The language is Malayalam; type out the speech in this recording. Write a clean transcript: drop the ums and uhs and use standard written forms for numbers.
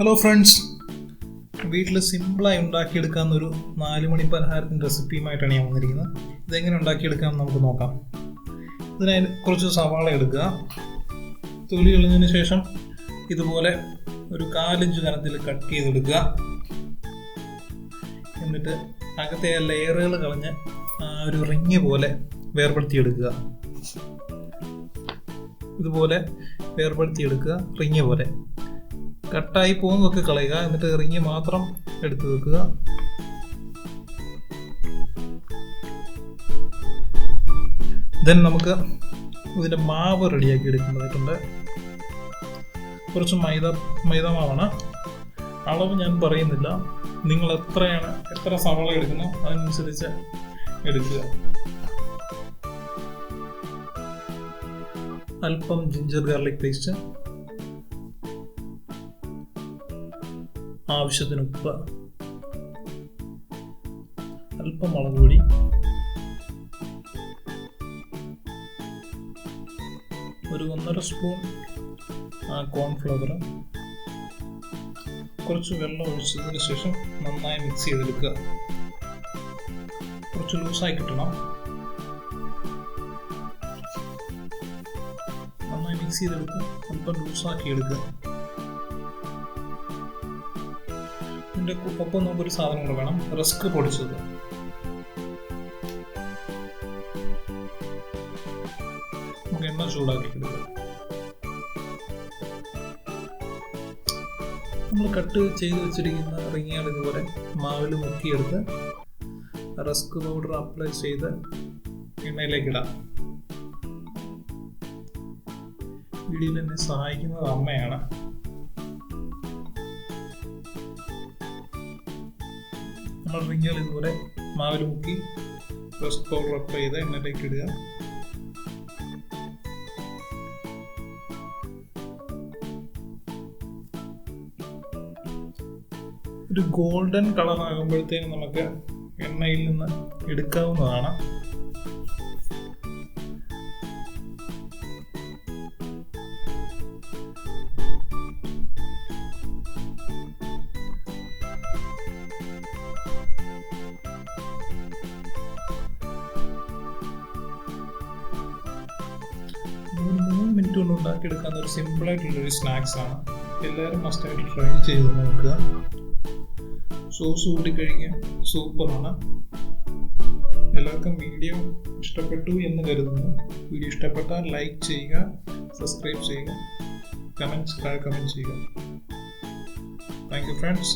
ഹലോ ഫ്രണ്ട്സ്, വീട്ടിൽ സിമ്പിളായി ഉണ്ടാക്കിയെടുക്കാവുന്ന ഒരു 4 മണി പലഹാരത്തിൻ്റെ റെസിപ്പിയുമായിട്ടാണ് ഞാൻ വന്നിരിക്കുന്നത്. ഇതെങ്ങനെ ഉണ്ടാക്കിയെടുക്കാമെന്ന് നമുക്ക് നോക്കാം. ഇതിനായി കുറച്ച് സവാള എടുക്കുക. തൊലി കളഞ്ഞതിന് ശേഷം ഇതുപോലെ ഒരു 4 ഇഞ്ച് കനത്തിൽ കട്ട് ചെയ്തെടുക്കുക. എന്നിട്ട് അകത്തെ ലെയറുകൾ കളഞ്ഞ് ഒരു റിങ് പോലെ വേർപെടുത്തിയെടുക്കുക. ഇതുപോലെ വേർപെടുത്തിയെടുക്കുക, റിങ് പോലെ. കട്ടായി പോകുന്നതൊക്കെ കളയുക, എന്നിട്ട് റിങ് മാത്രം എടുത്ത് വെക്കുക. ദെൻ നമുക്ക് ഇതിൻ്റെ മാവ് റെഡിയാക്കി എടുക്കേണ്ടതായിട്ടുണ്ട്. കുറച്ച് മൈദ മാവാണ്. അളവ് ഞാൻ പറയുന്നില്ല, നിങ്ങൾ എത്ര സവാള എടുക്കുന്നോ അതിനനുസരിച്ച് എടുക്കുക. അല്പം ജിഞ്ചർ ഗാർലിക് പേസ്റ്റ്, ആവശ്യത്തിന് ഉപ്പ്, അല്പം മുളക് പൊടി, ഒരു 1.5 സ്പൂൺ കോൺഫ്ലവർ, കുറച്ച് വെള്ളം ഒഴിച്ചതിന് ശേഷം നന്നായി മിക്സ് ചെയ്തെടുക്കുക. കുറച്ച് ലൂസായി കിട്ടണം. നന്നായി മിക്സ് ചെയ്തെടുക്കുക, അല്പം ലൂസാക്കി എടുക്കുക. ഇതിൻ്റെ ഒപ്പം നമുക്കൊരു സാധനം കൂടെ വേണം, റസ്ക് പൊടിച്ചത്. നമുക്ക് എണ്ണ ചൂടാക്കി എടുക്കുക. നമ്മൾ കട്ട് ചെയ്ത് വെച്ചിരിക്കുന്ന റിങ്ങുകൾ ഇതുപോലെ മാവിൽ മുക്കിയെടുത്ത് റസ്ക് പൗഡർ അപ്ലൈ ചെയ്ത് എണ്ണയിലേക്ക് ഇടാം. വീഡിയോയിൽ എന്നെ സഹായിക്കുന്നത് അമ്മയാണ്. നമ്മൾ റിങ്ങുകൾ ഇതുപോലെ മാവിൽ മുക്കി റസ്ക് പൗഡർ അപ്ലൈ ചെയ്ത് എണ്ണയിലേക്ക് ഇടുക. ഒരു ഗോൾഡൻ കളർ ആകുമ്പോഴത്തേക്കും നമുക്ക് എണ്ണയിൽ നിന്ന് എടുക്കാവുന്നതാണ്. ഒരു 3 മിനിറ്റ് കൊണ്ട് ഉണ്ടാക്കിയെടുക്കാവുന്ന ഒരു സിമ്പിളായിട്ടുള്ളൊരു സ്നാക്സാണ്. എല്ലാവരും മസ്റ്റായിട്ട് ട്രൈ ചെയ്ത് നോക്കുക. സോസ് കൂട്ടി കഴിക്കാൻ സൂപ്പറാണ്. എല്ലാവർക്കും വീഡിയോ ഇഷ്ടപ്പെട്ടു എന്ന് കരുതുന്നു. വീഡിയോ ഇഷ്ടപ്പെട്ടാൽ ലൈക്ക് ചെയ്യുക, സബ്സ്ക്രൈബ് ചെയ്യുക, കമൻറ്റ് ചെയ്യുക. Thank you friends.